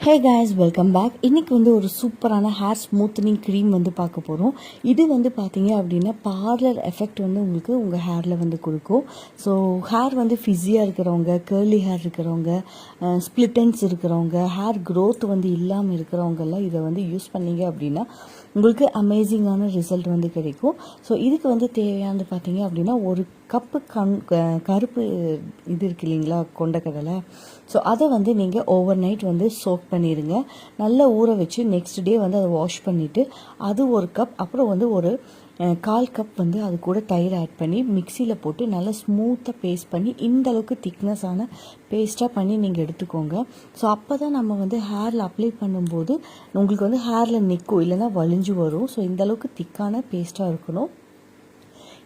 ஹே guys, welcome back. இன்றைக்கி ஒரு சூப்பரான ஹேர் ஸ்மூத்தனிங் க்ரீம் பார்க்க போகிறோம். இது பார்த்தீங்க அப்படின்னா பார்லர் எஃபெக்ட் உங்களுக்கு உங்கள் ஹேரில் கொடுக்கும். ஸோ ஹேர் ஃபிஸியாக இருக்கிறவங்க, கேர்லி ஹேர் இருக்கிறவங்க, ஸ்ப்ளிட்டன்ஸ் இருக்கிறவங்க, ஹேர் க்ரோத் இல்லாமல் இருக்கிறவங்கெல்லாம் இதை யூஸ் பண்ணீங்க அப்படின்னா உங்களுக்கு அமேசிங்கான ரிசல்ட் கிடைக்கும். ஸோ இதுக்கு தேவையானது பார்த்தீங்க அப்படின்னா ஒரு கப்பு கருப்பு இது இருக்கு இல்லைங்களா, கொண்டக்கடலை. ஸோ அதை நீங்கள் ஓவர் நைட் சோக் பண்ணிடுங்க. நல்லா ஊற வச்சு நெக்ஸ்ட் டே அதை வாஷ் பண்ணிவிட்டு அது ஒரு கப், அப்புறம் ஒரு 1/4 கப் அது கூட தயிர் ஆட் பண்ணி மிக்சியில் போட்டு நல்லா ஸ்மூத்தாக பேஸ்ட் பண்ணி இந்த அளவுக்கு திக்னஸான பேஸ்ட்டாக பண்ணி நீங்கள் எடுத்துக்கோங்க. ஸோ அப்போ தான் நம்ம ஹேரில் அப்ளை பண்ணும்போது உங்களுக்கு ஹேரில் நிற்கும், இல்லைன்னா வலிஞ்சு வரும். ஸோ இந்த அளவுக்கு திக்கான பேஸ்ட்டாக இருக்கணும்.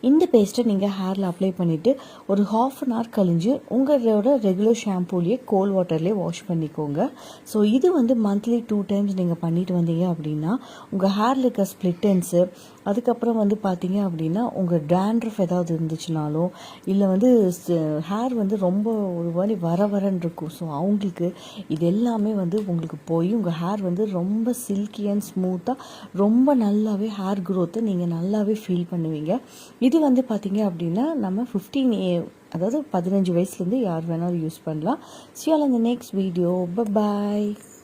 இந்த பேஸ்ட்டை நீங்கள் ஹேரில் அப்ளை பண்ணிவிட்டு ஒரு 1/2 hour கழிஞ்சு உங்களோட ரெகுலர் ஷாம்பூலேயே கோல்ட் வாட்டர்லேயே வாஷ் பண்ணிக்கோங்க. ஸோ இது மந்த்லி 2 times நீங்கள் பண்ணிட்டு வந்தீங்க அப்படின்னா உங்கள் ஹேரில் இருக்க ஸ்ப்ளிட்டன்ஸு, அதுக்கப்புறம் பார்த்தீங்க அப்படின்னா உங்கள் டேண்ட்ரஃப் ஏதாவது இருந்துச்சுனாலும், இல்லை ஹேர் ரொம்ப ஒரு மாதிரி வரன்னு இருக்கும். ஸோ அவங்களுக்கு இது எல்லாமே உங்களுக்கு போய் உங்கள் ஹேர் ரொம்ப சில்கி அண்ட் ஸ்மூத்தாக ரொம்ப நல்லாவே ஹேர் க்ரோத்தை நீங்கள் நல்லாவே ஃபீல் பண்ணுவீங்க. இது பார்த்தீங்க அப்படின்னா நம்ம 15 வயசுலேருந்து யார் வேணாலும் யூஸ் பண்ணலாம். See you all in the next video. Bye bye.